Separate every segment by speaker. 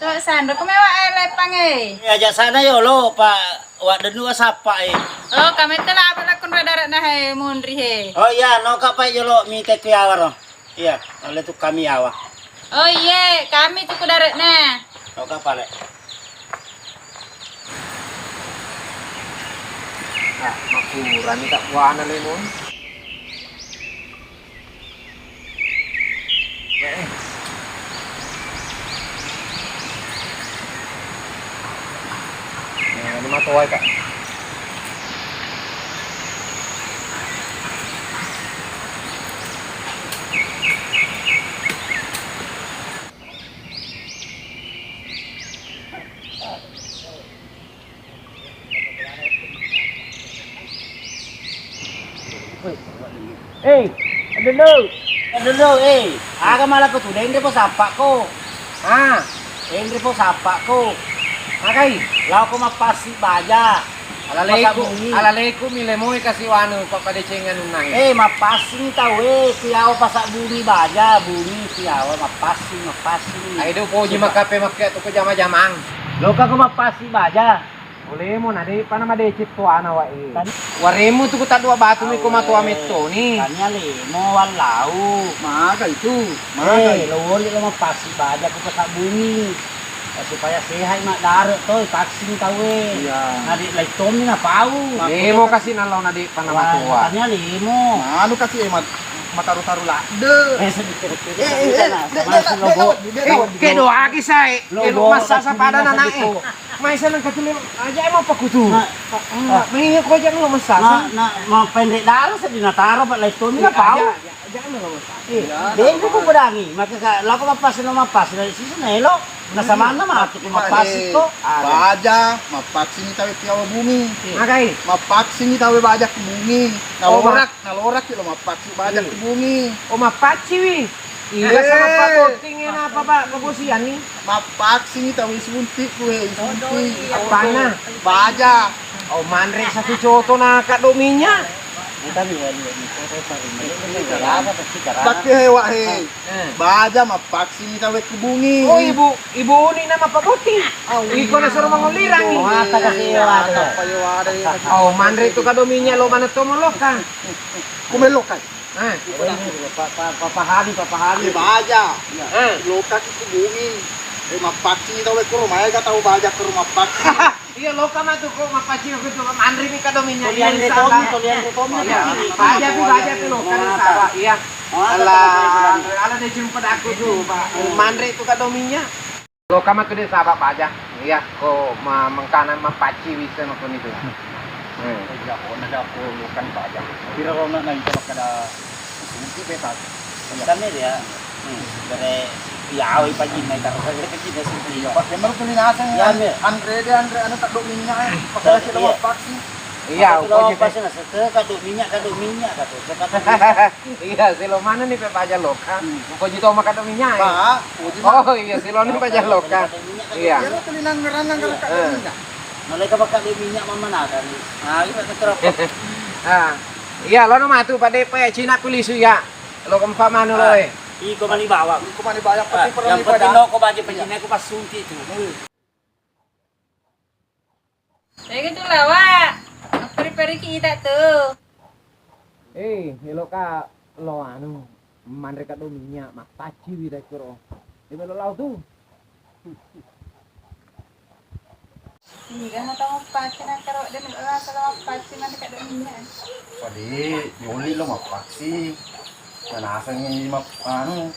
Speaker 1: Tuh Sandro kumewa lepang
Speaker 2: Ajak sana yo lo Pak wak denu sapa
Speaker 1: Oh kami telah apa lakon darat nah mundri
Speaker 2: Oh iya no ka pa yo lo mi te awar no. Iya, oleh tu kami awa.
Speaker 1: Oh iya, kami tuh darat nah.
Speaker 2: No ka pa le.
Speaker 3: Ah, makuran ni tak buana lemon. Ini matuai kak.
Speaker 2: Ada lo aga malah ko tu dendre po sapa ko.
Speaker 3: Ah,
Speaker 2: Dendre po sapa ko.
Speaker 3: makai.
Speaker 2: Lau ko mapasi baja.
Speaker 3: Alaleku milemoy kasi wano papadecengan unang.
Speaker 2: Mapasing tau tiaw pasak bumi baja, bumi tiaw mapasing.
Speaker 3: Ay do po ji makape makke to ko jama-jamang.
Speaker 2: Lo ka ko mapasi baja.
Speaker 3: Boleh mo na di pana madecit to ana wa Waremo to ko ta dua batu mi ko matua metto ni.
Speaker 2: Kanya le mo walau.
Speaker 3: Maga itu.
Speaker 2: Lo lo mapasi baja ko pasak bumi. Supaya sehat mak darat toy vaksin tau
Speaker 3: Iya.
Speaker 2: Nadi lai tom ni na pau.
Speaker 3: Lemo kasi nalaw na di pana matua.
Speaker 2: Kanya limo.
Speaker 4: Anu kasi mataru-taru lah. De.
Speaker 3: Ke doa kisay. Ke masa sa pada na na May isa lang katulim. Aja mo pa kutu. Mahingi ko dyan mo masasa.
Speaker 2: Ma pendek dalam sa dinataro pa lai tom ni na pau.
Speaker 3: Aja mo masasa.
Speaker 2: Dahil ko berangi, maka lako mapas na mapas na sisi na elo. Nasa mana mah aku mapas itu.
Speaker 4: Baja, mapaksin tawe tiawa bumi.
Speaker 3: Makai.
Speaker 4: Mapaksin tawe baja ke bumi. Nalorak kilo mapaksin baja ke bumi.
Speaker 3: O mapachi wi. Iya sama pa botingin apa pak kebusian nih.
Speaker 4: Mapaksin tawe suntik kue, suntik.
Speaker 3: Apana?
Speaker 4: Baja.
Speaker 3: O manre satu coto na kadominya.
Speaker 4: Tapi hewa he. Baja mapaksin tawe ke bumi.
Speaker 3: Oh ibu ni nama pak boting. Iko na suruh mangulirang nih.
Speaker 2: Mata kasi wala.
Speaker 3: Oh manre itu kadominya lo mana to molokan.
Speaker 4: Kumelok kan.
Speaker 2: Papahari.
Speaker 4: Baja. Loka ke bumi. Mapaksin tawe ke rumah ka tahu baja ke rumah paksin.
Speaker 3: Iya lo kama tuh kok mapachi ko tuh manre ni kadominya.
Speaker 2: Tolian retom.
Speaker 3: Baja tuh lo kan sawa. Iya. Ala de jumpa aku tuh pak. Manre itu kadominya. Lo kama tuh de sahabat baja. Iya ko mengkanan mapachi bisa makon itu.
Speaker 2: Ako lukan baja. Pero ko na nang kada sunti petat. Kami dia. Dari piawi pagi na taro sa kiti na sunti.
Speaker 4: Pakai baru pelinasan ya. Andre anu tak dok minyak. Pasal sila mapaksin.
Speaker 3: Iya,
Speaker 2: ko pas na sa kado minyak kato.
Speaker 3: Iya, silo mana nih pepaja loka. Ko jito makadominya.
Speaker 4: Pak,
Speaker 3: Oh iya, silo nih paja loka. Iya.
Speaker 4: ya pelinang ngeranang kalau tak dok minyak.
Speaker 2: Nalay ka baka minyak mamanakan. Ito na terap.
Speaker 3: Ah. Iya, lo nama tu pada pe Cina kulisu ya. Lo kempa mana lo
Speaker 2: Iko manibawa.
Speaker 4: Kumani banyak pati
Speaker 2: Yang penting no ko baje pajina ko pas sunti itu.
Speaker 1: Kayak gitu lah Wak. Peri-peri kita tuh.
Speaker 3: Helo ka lo anu manre kadominya mapachi wi da kuro. Di lo lau tu.
Speaker 1: Iya, mata mapachi na karo dan rasa mapachi na kadominya.
Speaker 4: Padi, diuli lo mapaksin. Nanasan yung mapaksin.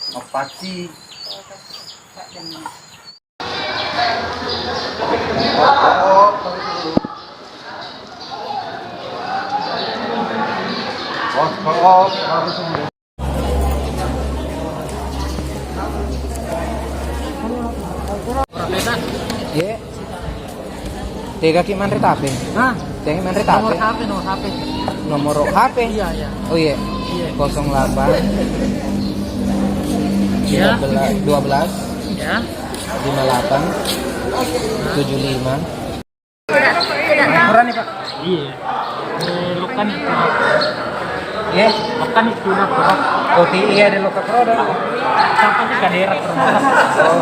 Speaker 3: Ye. Tiga ki manre tape. Hah? Tiga manre tape.
Speaker 2: Nomor HP.
Speaker 3: Nomor HP.
Speaker 2: Iya.
Speaker 3: Oh iya. 08
Speaker 2: Iya.
Speaker 3: 12
Speaker 2: Ya.
Speaker 3: 58 75.
Speaker 2: Murah nih Pak. Iya. Lukan itu.
Speaker 3: Ye.
Speaker 2: Lukan itu na berat.
Speaker 3: Oh iya ada loka pro dah.
Speaker 2: Sampai ke daerah terus.
Speaker 3: Oh.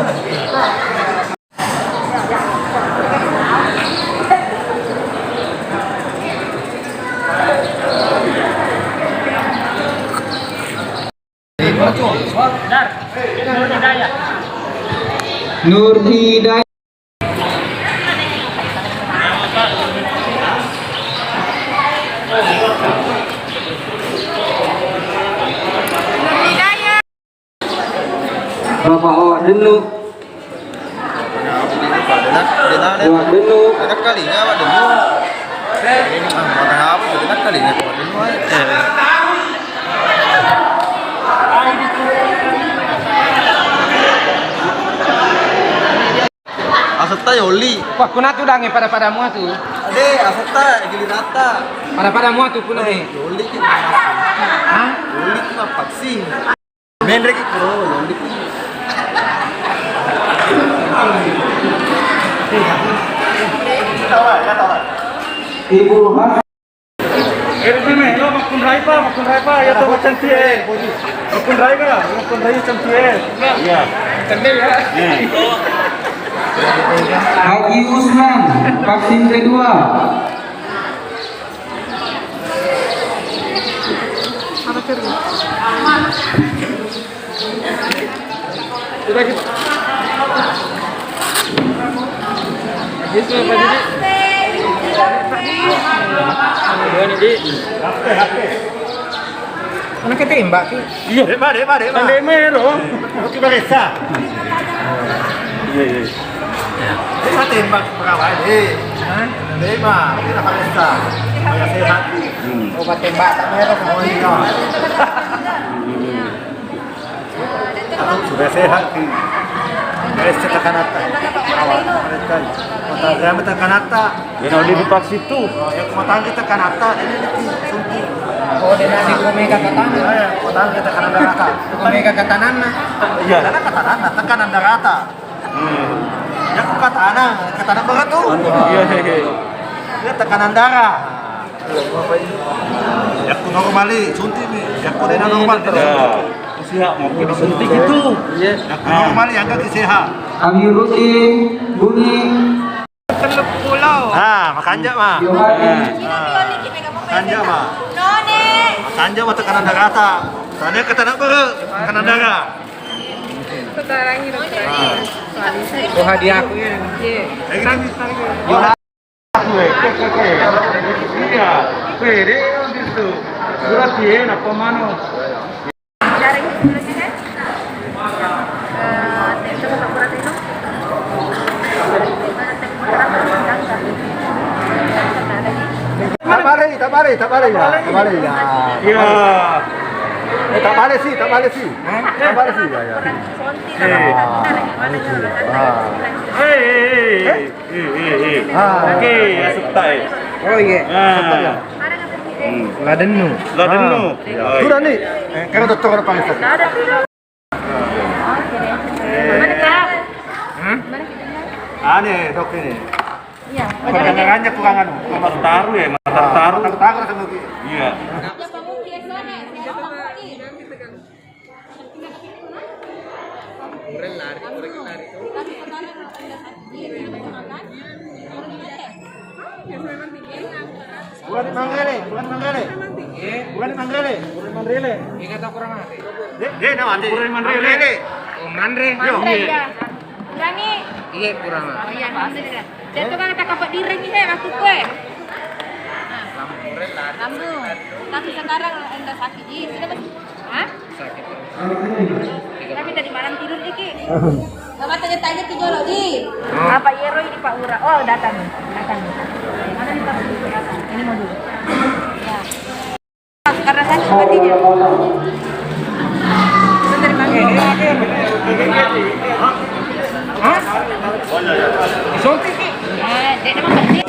Speaker 5: Nur Hidayah. Bapak awak dulu. Awak dulu.
Speaker 4: Dekat kalinya awak dulu. Makan apa tuh dekat kalinya awak dulu. Asata yoli.
Speaker 3: Wah, kuna tu dangi pada mua tu.
Speaker 4: Ade, asata gilirata.
Speaker 3: Pada mua tu kuna ni.
Speaker 4: Yoli ki.
Speaker 3: Hah?
Speaker 4: Yoli ki mah vaksin. Mendre ki kuro yoli ki.
Speaker 5: Ibu Has.
Speaker 2: Makun raipa, ya to macam tie. Makun raipa macam tie. Iya.
Speaker 5: Haji Usman, vaksin kedua.
Speaker 3: Mana kita tembak tu?
Speaker 2: Iya. Dema. Dema lo. Oke baresa. Iya.
Speaker 4: Kita tembak pegawai deh. Dema, kita barista. Biar sehat.
Speaker 3: Obat tembak tak merah semuanya.
Speaker 4: Sudah sehat ki. Beres cetakan atas. Awak mereka. Mata kami tekan atas.
Speaker 2: Ya no divaksin tu.
Speaker 4: Yang mata kita tekan atas ini suntik.
Speaker 3: Oh, dia nak dikomeka katanan.
Speaker 4: Ya, mata kita tekan atas.
Speaker 3: Komeka katanan na.
Speaker 2: Iya.
Speaker 4: Karena katanan, tekanan darata. Ya katanan banget tuh.
Speaker 2: Iya.
Speaker 4: Dia tekanan darah. Ya aku normali, suntik nih. Ya aku dia normal.
Speaker 2: Siap mau disuntik itu.
Speaker 4: Ya aku normal yang enggak sehat.
Speaker 5: Amir Rutin, Bunyi.
Speaker 3: Teluk pulau.
Speaker 4: Makanja mah.
Speaker 5: Yohani.
Speaker 4: Makanja mah. Makanja mah tekanan darata. Tanya katanan tekanan darah.
Speaker 3: Oh, hadiah aku ya.
Speaker 2: Iya. Pede itu. Surat dia apa mano? Tak balik ya. Iya.
Speaker 4: Tak balik sih ya.
Speaker 2: Oke, asap tai.
Speaker 3: Oh iya. Ladenu.
Speaker 4: Sudah nih. Karena dokter ada paling sakit. Aneh dok ini.
Speaker 1: Iya.
Speaker 4: Kedengarannya kurang anu.
Speaker 2: Mata taruh ya, mata taruh.
Speaker 4: Takut sama lagi.
Speaker 2: Iya.
Speaker 4: Bukan di Manggele.
Speaker 3: Ingat aku kurang hati.
Speaker 4: Dia nama ande. Manggele.
Speaker 3: Oh, Mandre.
Speaker 1: Berani.
Speaker 3: Iya kurang.
Speaker 1: Oh iya, dia tuh kan tak kapak direng ni aku kue. Lambung. Tapi sekarang anda sakit. Sudah masih. Hah?
Speaker 3: Sakit.
Speaker 1: Tapi tadi malam tidur dikit. Sama tanya-tanya ke Jolo di. Apa Yero ini Pak Ura? Oh datang. Mana nih Pak? Ini mau dulu. Ya. Karena saya sepertinya. Sebentar panggil.
Speaker 3: Hah? Suntik ki.
Speaker 1: Dia memang bersih.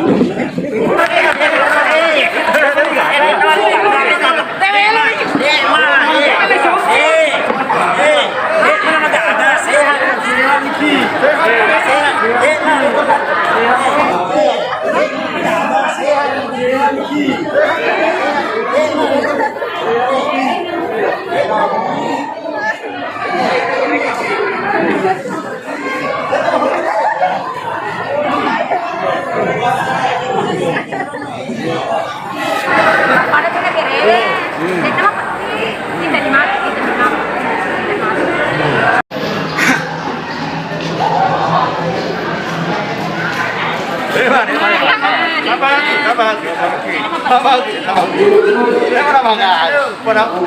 Speaker 1: Pada kita kere, kita mah pasti kita di mana kita di mana.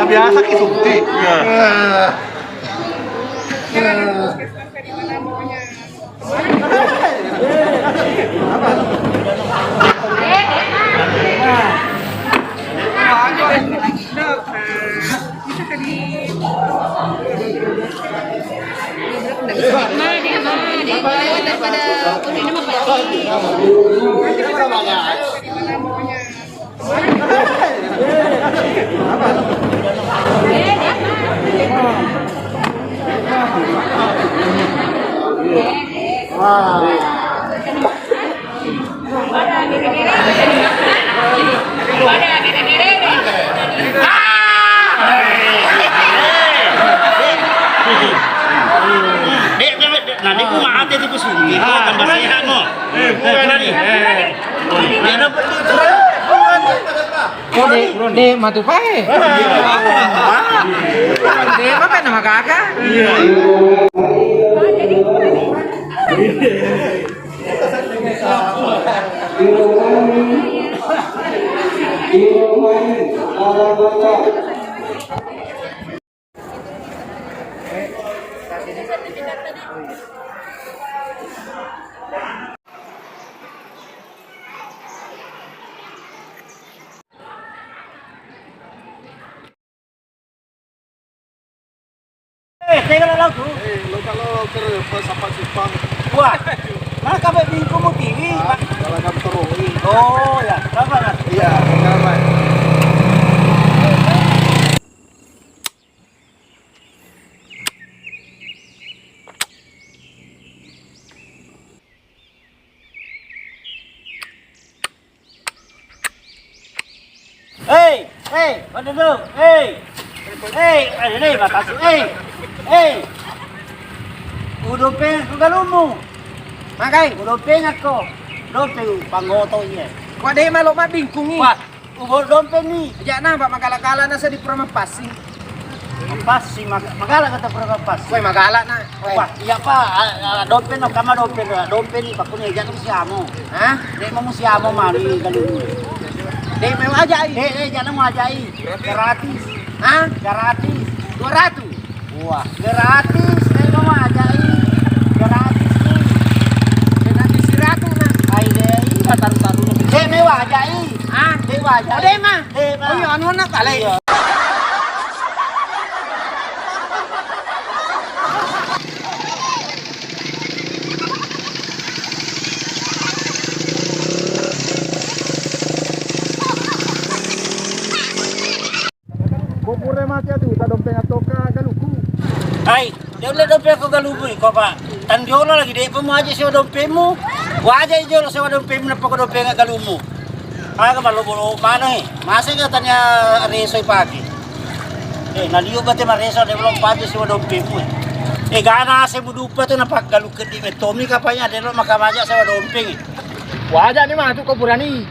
Speaker 4: Biasa kisunti.
Speaker 2: Nanti ku maaf deh tipu sungi, tambah sehat mo. Bukan nih.
Speaker 3: De matu pae. De apa nama kakak?
Speaker 2: Teka lang tu.
Speaker 4: Kalau terus sampai simpang,
Speaker 2: Wah, mana kabar bingko mo TV?
Speaker 4: kalau kamu terus,
Speaker 2: Oh ya, berapa kan?
Speaker 4: iya, kapan?
Speaker 2: Pada dulu, ada nih makasih, udah pengen ke galumu,
Speaker 3: Makai.
Speaker 2: udah pengen ako, dompeng pangoto iya.
Speaker 3: Wa de malo mabingkungi.
Speaker 2: Wah, udah dompeng nih,
Speaker 3: Jana ba magala-gala na sa di pro mapasi.
Speaker 2: pas sih magala kata berapa pas.
Speaker 3: Koy magala na. Koy.
Speaker 2: Wah, iya pa, dompeng no kama dompeng nih pakunya jangan siamo.
Speaker 3: Ha?
Speaker 2: Dek mau siamo mari galumu.
Speaker 3: De may aja ay.
Speaker 2: Jangan mau ajai, gratis,
Speaker 3: Ha?
Speaker 2: gratis.
Speaker 3: 200.
Speaker 2: Wah, gratis, mau ajai, gratis nih.
Speaker 3: Dengan disiratu na.
Speaker 2: Ay deh, taru-taru. Mewah ajai.
Speaker 3: Ha?
Speaker 2: Mewah ajai.
Speaker 3: O de ma.
Speaker 2: Mewah.
Speaker 3: Oh, yun ano na kala.
Speaker 2: Iya.
Speaker 4: Kupure mati atu, tak dompeng atau ke galuku.
Speaker 2: Ay, dia udah dompet aku galubu kok pak. Tandiola lagi deh, pemu aja sewa dompetmu. Wajah aja lo sewa dompetmu, napa kau dompet nggak galumu? Kaya ka malo mana Masa katanya resoy pagi. Naliyo ba te mareso de belum pagi sewa dompetmu. Gana ase budupa tuh napa galukan di metomi kapanya de lo makamaja sewa dompet.
Speaker 3: Wajah ni mah tu ko burani.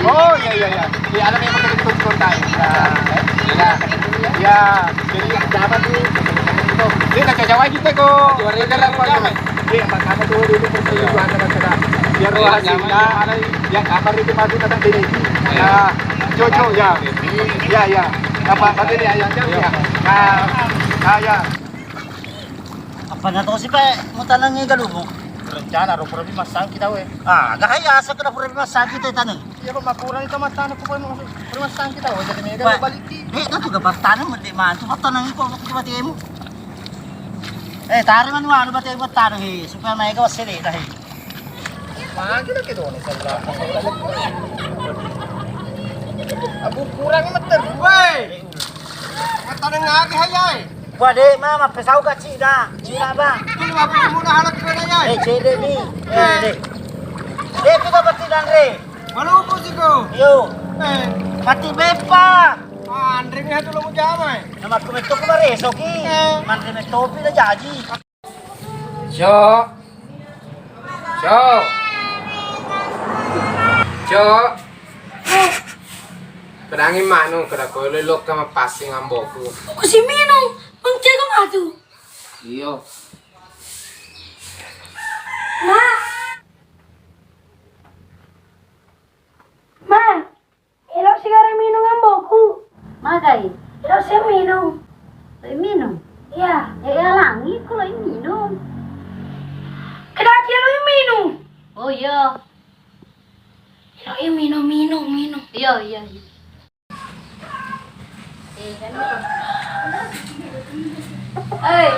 Speaker 3: Oh iya. Di alam yang betul-betul tayo. Ya, jadi dapat tuh. Dia nak Jawa kita ko. Negara ko naman. Dia makama tuh dulu persetujuan antara biar hasilnya yang kamar itu maju kata diri. Ya, Jojo ya. Ya. Apa tadi ayam ya. Ya.
Speaker 2: Apa na to si pa mo tanang nga galubo?
Speaker 4: Rencana ro problema sang kita we.
Speaker 2: Gahaya asa ka na problema sa kita tanang.
Speaker 4: Ya ko makurang ito matano ko problema sang kita we. Jadi mega
Speaker 2: Ba-
Speaker 4: balik di.
Speaker 2: Nato ka bastana mo di man. Tuwa tanang ko mati mo. taruh man ano ba tayo taruh supaya naik ke sini dah.
Speaker 3: Magi na kito ni sa Abu kurang meter, woi. Mata nang agi hayay.
Speaker 2: Buat deh mama pesau ka cida, cida ba?
Speaker 3: Kini abu muna halak ko na yay.
Speaker 2: Cida ni. Kita pasti dan re.
Speaker 3: Malupo sigo.
Speaker 2: Yo. Mati bepa.
Speaker 3: Andre nga tulo mo jamay.
Speaker 2: Nama ko meto ko mare soki. Mantri meto pi na jaji.
Speaker 3: Cok. Pedangin manong kada ko lelok ka mapasing ang boku.
Speaker 1: Si Minong, ang tiyaga nga to.
Speaker 3: Iyo.
Speaker 1: Ma! Ma! Ilaw sigara Minong ang boku.
Speaker 6: Magay,
Speaker 1: Ilaw si Minong.
Speaker 6: ay minum.
Speaker 1: Ya.
Speaker 6: Langi ko ay minum.
Speaker 1: Kadaki ilaw yung Minong.
Speaker 6: Oh iya.
Speaker 1: Ilaw yung Minong.
Speaker 6: Iya. Ay.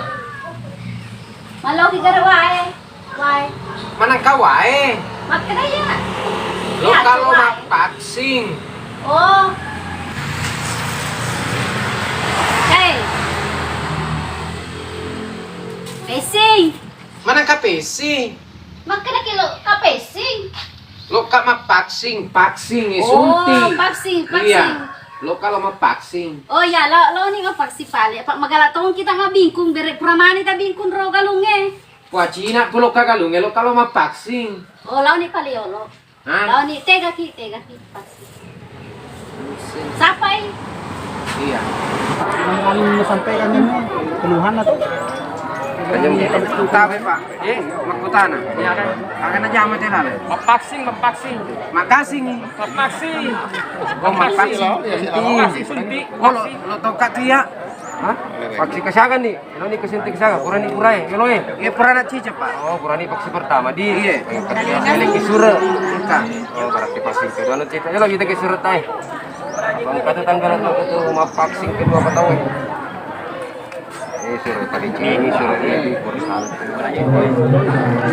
Speaker 6: Malo ki gara wae. Wae.
Speaker 3: Manang kawae.
Speaker 6: Mat ka ya.
Speaker 3: Lo kalau mapaksing.
Speaker 6: Oh. Hey. Pesing.
Speaker 3: Manang kapesi.
Speaker 6: Mat ka na kilo kapesing.
Speaker 3: Lo ka mapaksing, paksing
Speaker 6: Oh,
Speaker 3: isunti.
Speaker 6: paksing.
Speaker 3: Iya. Lo kalau mapaksing.
Speaker 6: Oh ya, lo ni nga pagsipali. Pag magalatong kita nga bingkong, bere pramani ta bingkong ro galunge.
Speaker 3: Wajina ko lo kagalunge lo kalau mapaksing.
Speaker 6: Oh, lao ni paliolo.
Speaker 3: Ha?
Speaker 6: Lao ni tega ki pagsing. Sapay.
Speaker 3: Iya.
Speaker 2: Ang aling nasampaikan niyo, keluhan na to.
Speaker 3: Kanyang tawe pak. Makutana. Iya kan. Akan aja amat lah.
Speaker 7: Mapaksing.
Speaker 3: Makasing.
Speaker 7: Mapaksing.
Speaker 3: Oh mapaksing.
Speaker 7: Sunti.
Speaker 3: Oh lo tokat tu ya. Hah? Paksi kasagan nih. Lo ni kesuntik kasagan. Kurang ni kurai. Lo Iya pernah cica pak. Oh kurang ni paksi pertama di. Iya. Kali kisura. Oh berarti paksi kedua. Lo cita lo kita kisura tay. Bang kata tanggal itu mapaksing kedua apa tahu? Suruh tadi ini suruh ini perusahaan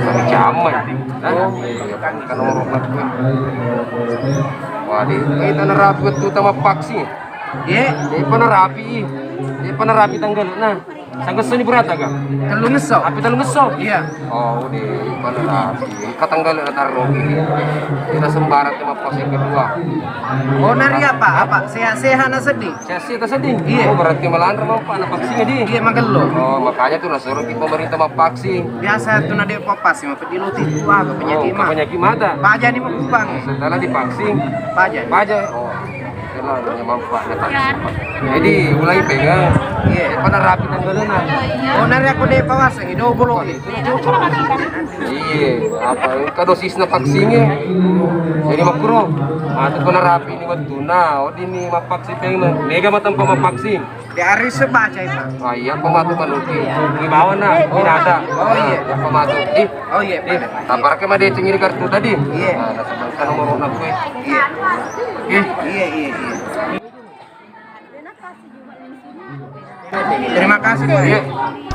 Speaker 3: kami caman kan orang gue waduh kita nerapi itu sama paksi ya penerapi tanggal nah sanggup seni berat agak telung ngeso tapi telung ngeso iya oh di penerapi katanggal taruh kita sembarat sama pos yang kedua oh nari apa sehat sedih sehat sedih iya oh berarti malahan mau apa anak vaksinnya di iya makan lo oh makanya tuh nasuruh di pemerintah mau vaksin biasa tuh nade papas sih mau diluti tua ke penyakit mata paja nih mau kubang setelah divaksin paja oh itulah yang manfaatnya jadi mulai pegang iya penerapi tanggalnya oh nari aku deh pawas ini double iya apa ka dosisnya vaksinnya jadi makro mati penerapi ini waktu nah oh ini mapaksin pengen mega matang pemapaksin di hari sebaca itu oh iya pematu manuki di bawah nah ada oh iya pematu oh iya tampar ke mah dia cengiri kartu tadi iya nah sebutkan nomor aku iya terima kasih Pak.